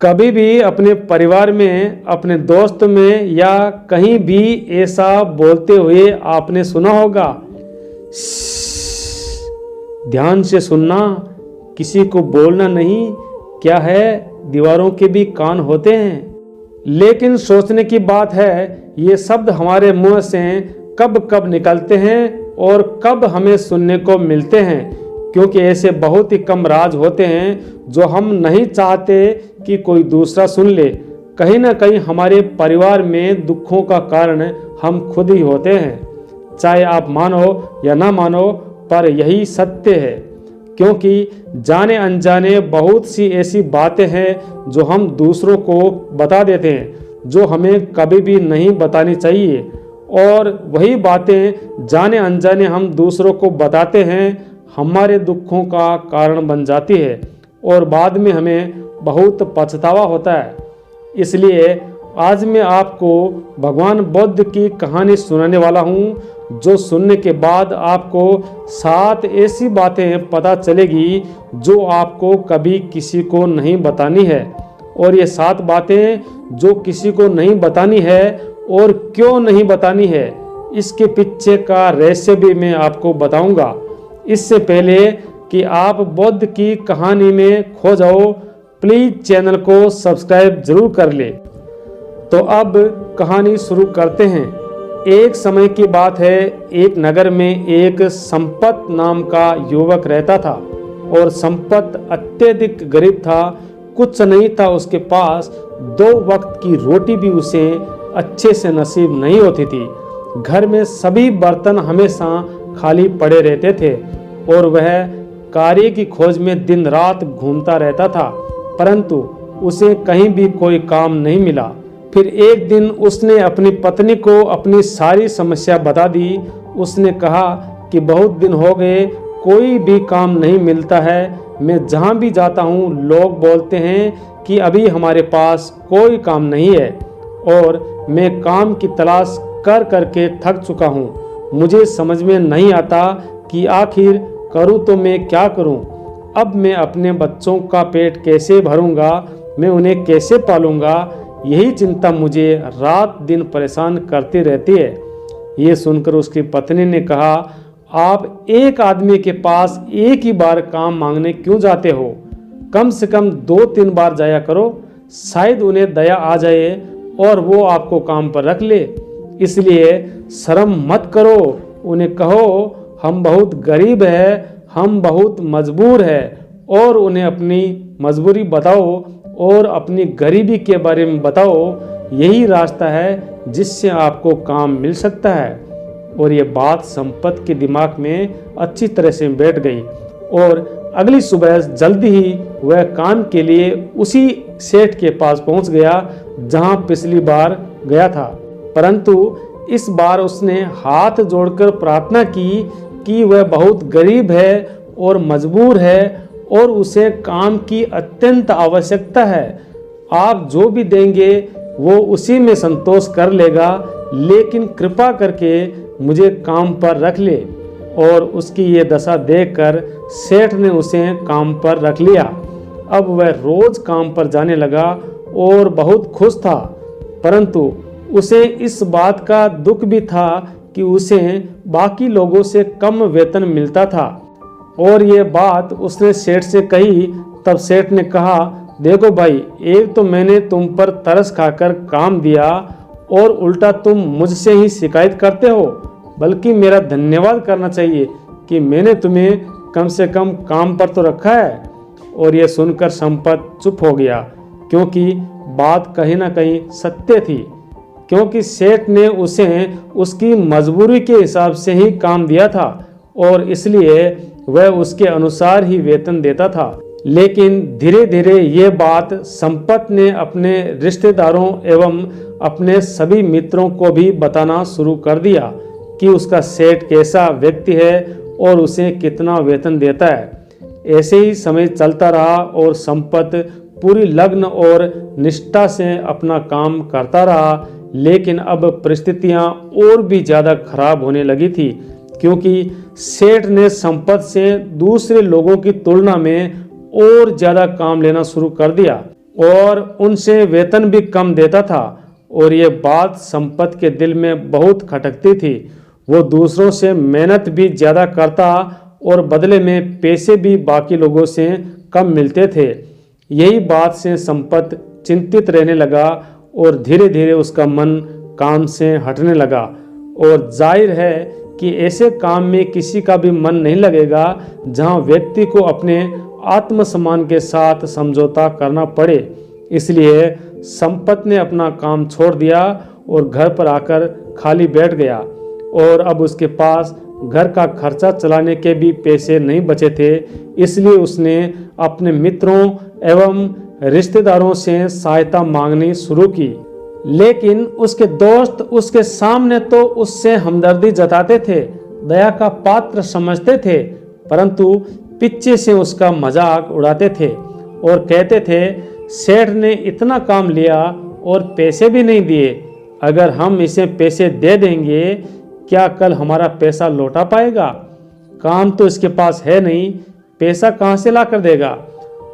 कभी भी अपने परिवार में, अपने दोस्त में या कहीं भी ऐसा बोलते हुए आपने सुना होगा, ध्यान से सुनना, किसी को बोलना नहीं। क्या है, दीवारों के भी कान होते हैं। लेकिन सोचने की बात है, ये शब्द हमारे मुंह से कब कब निकलते हैं और कब हमें सुनने को मिलते हैं, क्योंकि ऐसे बहुत ही कम राज होते हैं जो हम नहीं चाहते कि कोई दूसरा सुन ले। कहीं ना कहीं हमारे परिवार में दुखों का कारण हम खुद ही होते हैं, चाहे आप मानो या ना मानो, पर यही सत्य है। क्योंकि जाने अनजाने बहुत सी ऐसी बातें हैं जो हम दूसरों को बता देते हैं, जो हमें कभी भी नहीं बतानी चाहिए, और वही बातें जाने अनजाने हम दूसरों को बताते हैं, हमारे दुखों का कारण बन जाती है और बाद में हमें बहुत पछतावा होता है। इसलिए आज मैं आपको भगवान बुद्ध की कहानी सुनाने वाला हूँ, जो सुनने के बाद आपको 7 ऐसी बातें पता चलेगी जो आपको कभी किसी को नहीं बतानी है। और ये 7 बातें जो किसी को नहीं बतानी है और क्यों नहीं बतानी है, इसके पीछे का रहस्य भी मैं आपको बताऊंगा। इससे पहले कि आप बुद्ध की कहानी में खो जाओ, प्लीज चैनल को सब्सक्राइब जरूर कर ले। तो अब कहानी शुरू करते हैं। एक समय की बात है, एक नगर में एक संपत नाम का युवक रहता था और संपत अत्यधिक गरीब था। कुछ नहीं था उसके पास, 2 वक्त की रोटी भी उसे अच्छे से नसीब नहीं होती थी। घर में सभी बर्तन हमेशा खाली पड़े रहते थे और वह कार्य की खोज में दिन रात घूमता रहता था, परंतु उसे कहीं भी कोई काम नहीं मिला। फिर एक दिन उसने अपनी पत्नी को अपनी सारी समस्या बता दी। उसने कहा कि बहुत दिन हो गए, कोई भी काम नहीं मिलता है। मैं जहाँ भी जाता हूँ लोग बोलते हैं कि अभी हमारे पास कोई काम नहीं है और मैं काम की तलाश कर करके थक चुका हूँ। मुझे समझ में नहीं आता कि आखिर करूँ तो मैं क्या करूँ। अब मैं अपने बच्चों का पेट कैसे भरूँगा, मैं उन्हें कैसे पालूँगा, यही चिंता मुझे रात दिन परेशान करती रहती है। ये सुनकर उसकी पत्नी ने कहा, आप एक आदमी के पास एक ही बार काम मांगने क्यों जाते हो? कम से कम 2-3 बार जाया करो, शायद उन्हें दया आ जाए और वो आपको काम पर रख ले। इसलिए शर्म मत करो, उन्हें कहो हम बहुत गरीब है, हम बहुत मजबूर है, और उन्हें अपनी मजबूरी बताओ और अपनी गरीबी के बारे में बताओ। यही रास्ता है जिससे आपको काम मिल सकता है। और ये बात संपत के दिमाग में अच्छी तरह से बैठ गई और अगली सुबह जल्दी ही वह काम के लिए उसी सेठ के पास पहुंच गया जहां पिछली बार गया था। परंतु इस बार उसने हाथ जोड़कर प्रार्थना की कि वह बहुत गरीब है और मजबूर है और उसे काम की अत्यंत आवश्यकता है। आप जो भी देंगे वो उसी में संतोष कर लेगा, लेकिन कृपा करके मुझे काम पर रख ले। और उसकी ये दशा देखकर सेठ ने उसे काम पर रख लिया। अब वह रोज काम पर जाने लगा और बहुत खुश था, परंतु उसे इस बात का दुख भी था कि उसे बाकी लोगों से कम वेतन मिलता था। और ये बात उसने सेठ से कही। तब सेठ ने कहा, देखो भाई, एक तो मैंने तुम पर तरस खाकर काम दिया और उल्टा तुम मुझसे ही शिकायत करते हो, बल्कि मेरा धन्यवाद करना चाहिए कि मैंने तुम्हें कम से कम काम पर तो रखा है। और ये सुनकर संपत चुप हो गया, क्योंकि बात कहीं ना कहीं सत्य थी, क्योंकि सेठ ने उसे उसकी मजबूरी के हिसाब से ही काम दिया था और इसलिए वह उसके अनुसार ही वेतन देता था। लेकिन धीरे धीरे ये बात संपत ने अपने रिश्तेदारों एवं अपने सभी मित्रों को भी बताना शुरू कर दिया कि उसका सेठ कैसा व्यक्ति है और उसे कितना वेतन देता है। ऐसे ही समय चलता रहा और संपत पूरी लगन और निष्ठा से अपना काम करता रहा। लेकिन अब परिस्थितियां और भी ज़्यादा खराब होने लगी थी, क्योंकि सेठ ने संपत से दूसरे लोगों की तुलना में और ज़्यादा काम लेना शुरू कर दिया। और उनसे वेतन भी कम देता था। और ये बात संपत के दिल में बहुत खटकती थी। वो दूसरों से मेहनत भी ज़्यादा करता और बदले में पैसे भी बाकी लोगों से कम मिलते थे। यही बात से संपत चिंतित रहने लगा और धीरे धीरे उसका मन काम से हटने लगा। और जाहिर है कि ऐसे काम में किसी का भी मन नहीं लगेगा जहां व्यक्ति को अपने आत्मसम्मान के साथ समझौता करना पड़े। इसलिए संपत ने अपना काम छोड़ दिया और घर पर आकर खाली बैठ गया। और अब उसके पास घर का खर्चा चलाने के भी पैसे नहीं बचे थे। इसलिए उसने अपने मित्रों एवं रिश्तेदारों से सहायता मांगनी शुरू की। लेकिन उसके दोस्त उसके सामने तो उससे हमदर्दी जताते थे, दया का पात्र समझते थे, परंतु पीछे से उसका मजाक उड़ाते थे और कहते थे, सेठ ने इतना काम लिया और पैसे भी नहीं दिए। अगर हम इसे पैसे दे देंगे, क्या कल हमारा पैसा लौटा पाएगा? काम तो इसके पास है नहीं, पैसा कहाँ से ला कर देगा?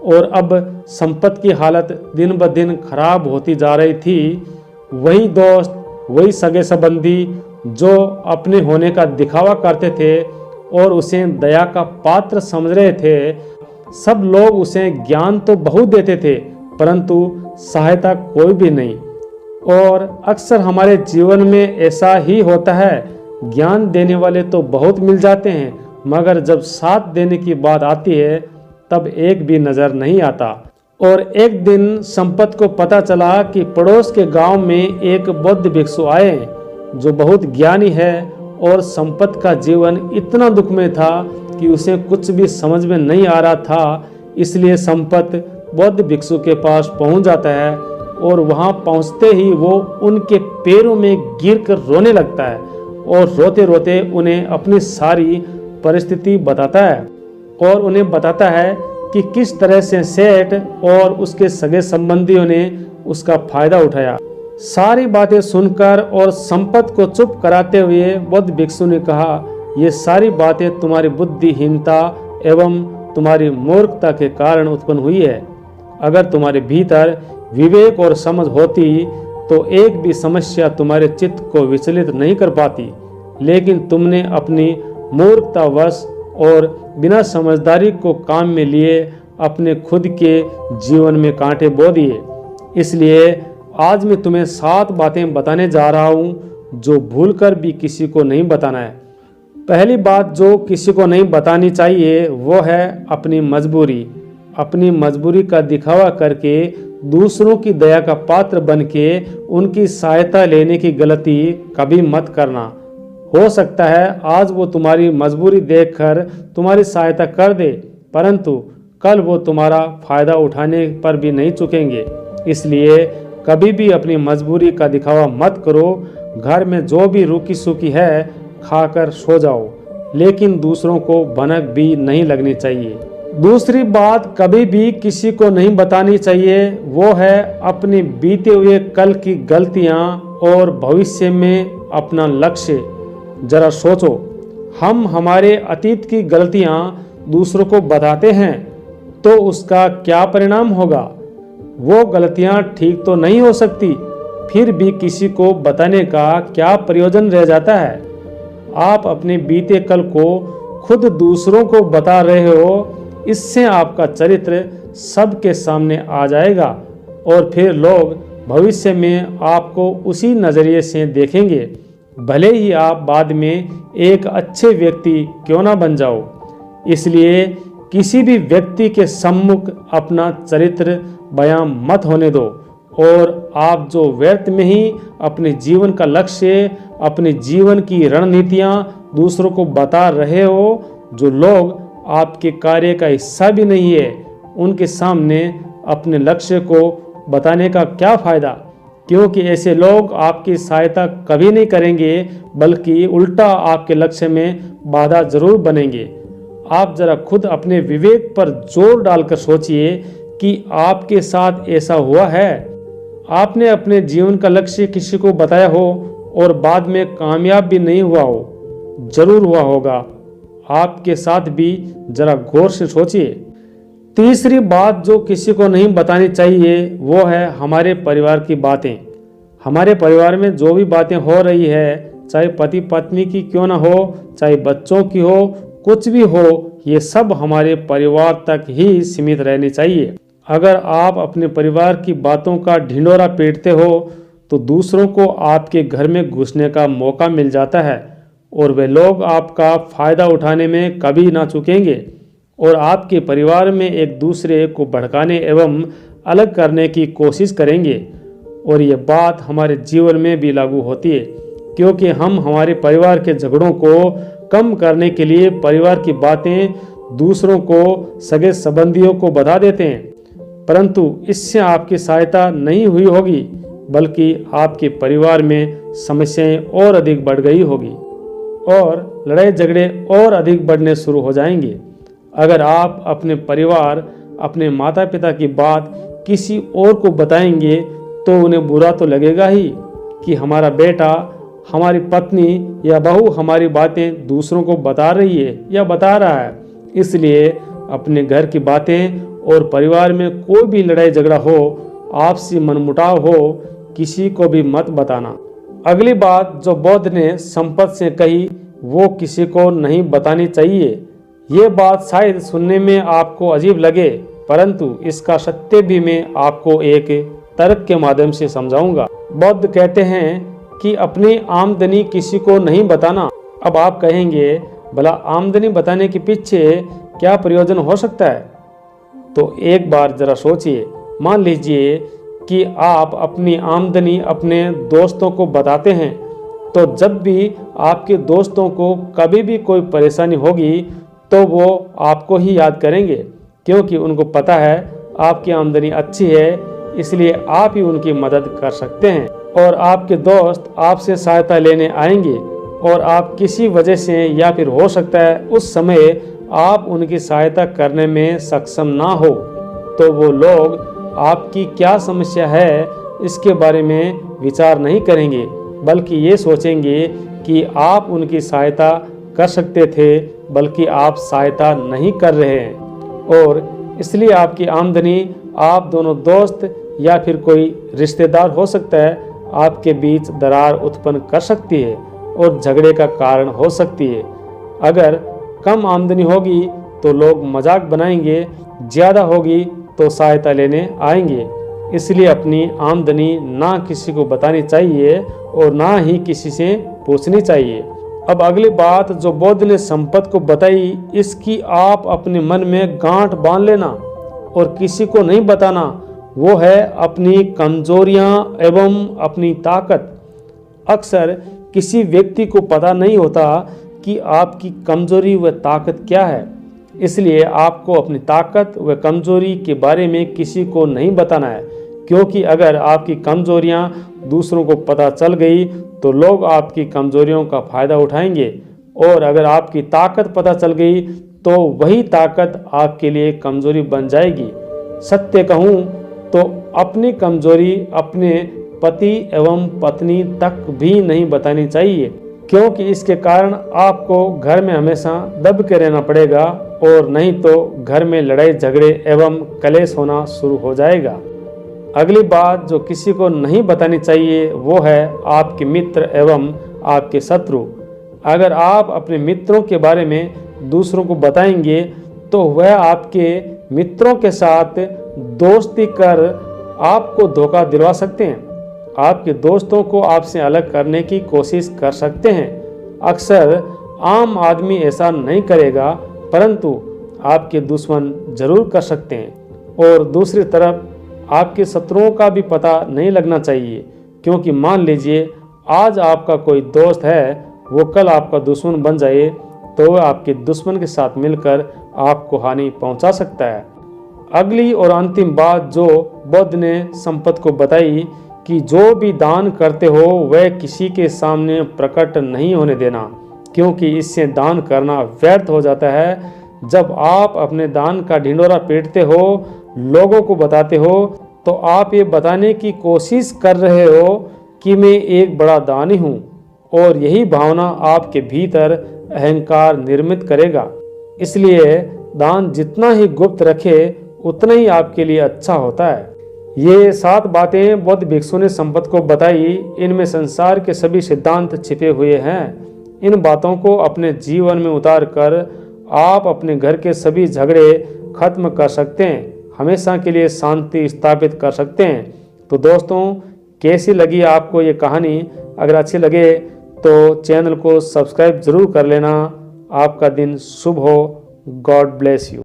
और अब संपत की हालत दिन ब दिन खराब होती जा रही थी। वही दोस्त, वही सगे संबंधी जो अपने होने का दिखावा करते थे और उसे दया का पात्र समझ रहे थे, सब लोग उसे ज्ञान तो बहुत देते थे, परंतु सहायता कोई भी नहीं। और अक्सर हमारे जीवन में ऐसा ही होता है। ज्ञान देने वाले तो बहुत मिल जाते हैं, मगर जब साथ देने की बात आती है तब एक भी नज़र नहीं आता। और एक दिन संपत को पता चला कि पड़ोस के गांव में एक बौद्ध भिक्षु आए जो बहुत ज्ञानी है। और संपत का जीवन इतना दुखमय था कि उसे कुछ भी समझ में नहीं आ रहा था। इसलिए संपत बौद्ध भिक्षु के पास पहुंच जाता है और वहां पहुंचते ही वो उनके पैरों में गिरकर रोने लगता है और रोते रोते उन्हें अपनी सारी परिस्थिति बताता है और उन्हें बताता है कि किस तरह से सेठ और उसके सगे संबंधियों ने उसका फायदा उठाया। सारी बातें सुनकर और संपत को चुप कराते हुए बौद्ध भिक्षु ने कहा, ये सारी बातें तुम्हारी बुद्धिहीनता एवं तुम्हारी मूर्खता के कारण उत्पन्न हुई है। अगर तुम्हारे भीतर विवेक और समझ होती तो एक भी समस्या तुम्हारे चित्त को विचलित नहीं कर पाती, लेकिन तुमने अपनी मूर्खतावश और बिना समझदारी को काम में लिए अपने खुद के जीवन में कांटे बो दिए। इसलिए आज मैं तुम्हें 7 बातें बताने जा रहा हूँ जो भूलकर भी किसी को नहीं बताना है। पहली बात जो किसी को नहीं बतानी चाहिए वो है अपनी मजबूरी। अपनी मजबूरी का दिखावा करके दूसरों की दया का पात्र बनके उनकी सहायता लेने की गलती कभी मत करना। हो सकता है आज वो तुम्हारी मजबूरी देखकर तुम्हारी सहायता कर दे, परंतु कल वो तुम्हारा फायदा उठाने पर भी नहीं चुकेंगे। इसलिए कभी भी अपनी मजबूरी का दिखावा मत करो। घर में जो भी रूखी सूखी है खाकर सो जाओ, लेकिन दूसरों को भनक भी नहीं लगनी चाहिए। दूसरी बात कभी भी किसी को नहीं बतानी चाहिए, वो है अपने बीते हुए कल की गलतियां और भविष्य में अपना लक्ष्य। जरा सोचो, हम हमारे अतीत की गलतियां दूसरों को बताते हैं तो उसका क्या परिणाम होगा? वो गलतियां ठीक तो नहीं हो सकती, फिर भी किसी को बताने का क्या प्रयोजन रह जाता है? आप अपने बीते कल को खुद दूसरों को बता रहे हो, इससे आपका चरित्र सबके सामने आ जाएगा और फिर लोग भविष्य में आपको उसी नज़रिए से देखेंगे, भले ही आप बाद में एक अच्छे व्यक्ति क्यों ना बन जाओ। इसलिए किसी भी व्यक्ति के सम्मुख अपना चरित्र बयां मत होने दो और आप जो व्यर्थ में ही अपने जीवन का लक्ष्य, अपने जीवन की रणनीतियां दूसरों को बता रहे हो, जो लोग आपके कार्य का हिस्सा भी नहीं है, उनके सामने अपने लक्ष्य को बताने का क्या फ़ायदा? क्योंकि ऐसे लोग आपकी सहायता कभी नहीं करेंगे, बल्कि उल्टा आपके लक्ष्य में बाधा जरूर बनेंगे। आप जरा खुद अपने विवेक पर जोर डालकर सोचिए कि आपके साथ ऐसा हुआ है? आपने अपने जीवन का लक्ष्य किसी को बताया हो और बाद में कामयाब भी नहीं हुआ हो? जरूर हुआ होगा। आपके साथ भी जरा गौर से सोचिए। तीसरी बात जो किसी को नहीं बतानी चाहिए वो है हमारे परिवार की बातें। हमारे परिवार में जो भी बातें हो रही है, चाहे पति पत्नी की क्यों ना हो, चाहे बच्चों की हो, कुछ भी हो, ये सब हमारे परिवार तक ही सीमित रहनी चाहिए। अगर आप अपने परिवार की बातों का ढिंढोरा पीटते हो तो दूसरों को आपके घर में घुसने का मौका मिल जाता है और वे लोग आपका फ़ायदा उठाने में कभी ना चूकेंगे और आपके परिवार में एक दूसरे को भड़काने एवं अलग करने की कोशिश करेंगे। और ये बात हमारे जीवन में भी लागू होती है, क्योंकि हम हमारे परिवार के झगड़ों को कम करने के लिए परिवार की बातें दूसरों को, सगे संबंधियों को बता देते हैं, परंतु इससे आपकी सहायता नहीं हुई होगी, बल्कि आपके परिवार में समस्याएं और अधिक बढ़ गई होगी और लड़ाई झगड़े और अधिक बढ़ने शुरू हो जाएंगे। अगर आप अपने परिवार, अपने माता पिता की बात किसी और को बताएंगे तो उन्हें बुरा तो लगेगा ही कि हमारा बेटा, हमारी पत्नी या बहू हमारी बातें दूसरों को बता रही है या बता रहा है। इसलिए अपने घर की बातें और परिवार में कोई भी लड़ाई झगड़ा हो, आपसी मनमुटाव हो, किसी को भी मत बताना। अगली बात जो बुद्ध ने संपत से कही वो किसी को नहीं बतानी चाहिए। ये बात शायद सुनने में आपको अजीब लगे, परंतु इसका सत्य भी मैं आपको एक तर्क के माध्यम से समझाऊंगा। बुद्ध कहते हैं कि अपनी आमदनी किसी को नहीं बताना। अब आप कहेंगे, भला आमदनी बताने के पीछे क्या प्रयोजन हो सकता है? तो एक बार जरा सोचिए। मान लीजिए कि आप अपनी आमदनी अपने दोस्तों को बताते हैं, तो जब भी आपके दोस्तों को कभी भी कोई परेशानी होगी तो वो आपको ही याद करेंगे, क्योंकि उनको पता है आपकी आमदनी अच्छी है, इसलिए आप ही उनकी मदद कर सकते हैं और आपके दोस्त आपसे सहायता लेने आएंगे और आप किसी वजह से या फिर हो सकता है उस समय आप उनकी सहायता करने में सक्षम ना हो, तो वो लोग आपकी क्या समस्या है इसके बारे में विचार नहीं करेंगे, बल्कि ये सोचेंगे कि आप उनकी सहायता कर सकते थे, बल्कि आप सहायता नहीं कर रहे हैं और इसलिए आपकी आमदनी आप दोनों दोस्त या फिर कोई रिश्तेदार हो सकता है आपके बीच दरार उत्पन्न कर सकती है और झगड़े का कारण हो सकती है। अगर कम आमदनी होगी तो लोग मजाक बनाएंगे, ज़्यादा होगी तो सहायता लेने आएंगे। इसलिए अपनी आमदनी ना किसी को बतानी चाहिए और ना ही किसी से पूछनी चाहिए। अब अगली बात जो बुद्ध ने संपत को बताई, इसकी आप अपने मन में गांठ बांध लेना और किसी को नहीं बताना। वो है अपनी कमजोरियां एवं अपनी ताकत। अक्सर किसी व्यक्ति को पता नहीं होता कि आपकी कमजोरी व ताकत क्या है, इसलिए आपको अपनी ताकत व कमजोरी के बारे में किसी को नहीं बताना है, क्योंकि अगर आपकी कमजोरियां दूसरों को पता चल गई तो लोग आपकी कमजोरियों का फायदा उठाएंगे और अगर आपकी ताकत पता चल गई तो वही ताकत आपके लिए कमजोरी बन जाएगी। सत्य कहूँ तो अपनी कमजोरी अपने पति एवं पत्नी तक भी नहीं बतानी चाहिए, क्योंकि इसके कारण आपको घर में हमेशा दब के रहना पड़ेगा और नहीं तो घर में लड़ाई झगड़े एवं कलेश होना शुरू हो जाएगा। अगली बात जो किसी को नहीं बतानी चाहिए वो है आपके मित्र एवं आपके शत्रु। अगर आप अपने मित्रों के बारे में दूसरों को बताएंगे तो वह आपके मित्रों के साथ दोस्ती कर आपको धोखा दिलवा सकते हैं, आपके दोस्तों को आपसे अलग करने की कोशिश कर सकते हैं। अक्सर आम आदमी ऐसा नहीं करेगा, परंतु आपके दुश्मन जरूर कर सकते हैं। और दूसरी तरफ आपके शत्रुओं का भी पता नहीं लगना चाहिए, क्योंकि मान लीजिए आज आपका कोई दोस्त है, वो कल आपका दुश्मन बन जाए तो वह आपके दुश्मन के साथ मिलकर आपको हानि पहुंचा सकता है। अगली और अंतिम बात जो बुद्ध ने संपत को बताई कि जो भी दान करते हो वह किसी के सामने प्रकट नहीं होने देना, क्योंकि इससे दान करना व्यर्थ हो जाता है। जब आप अपने दान का ढिंढोरा पीटते हो, लोगों को बताते हो, तो आप ये बताने की कोशिश कर रहे हो कि मैं एक बड़ा दानी हूँ, और यही भावना आपके भीतर अहंकार निर्मित करेगा। इसलिए दान जितना ही गुप्त रखे उतना ही आपके लिए अच्छा होता है। ये 7 बातें बौद्ध भिक्षु ने संपत को बताई। इनमें संसार के सभी सिद्धांत छिपे हुए हैं। इन बातों को अपने जीवन में उतार कर आप अपने घर के सभी झगड़े खत्म कर सकते हैं, हमेशा के लिए शांति स्थापित कर सकते हैं। तो दोस्तों, कैसी लगी आपको ये कहानी? अगर अच्छी लगे तो चैनल को सब्सक्राइब जरूर कर लेना। आपका दिन शुभ हो। God bless you.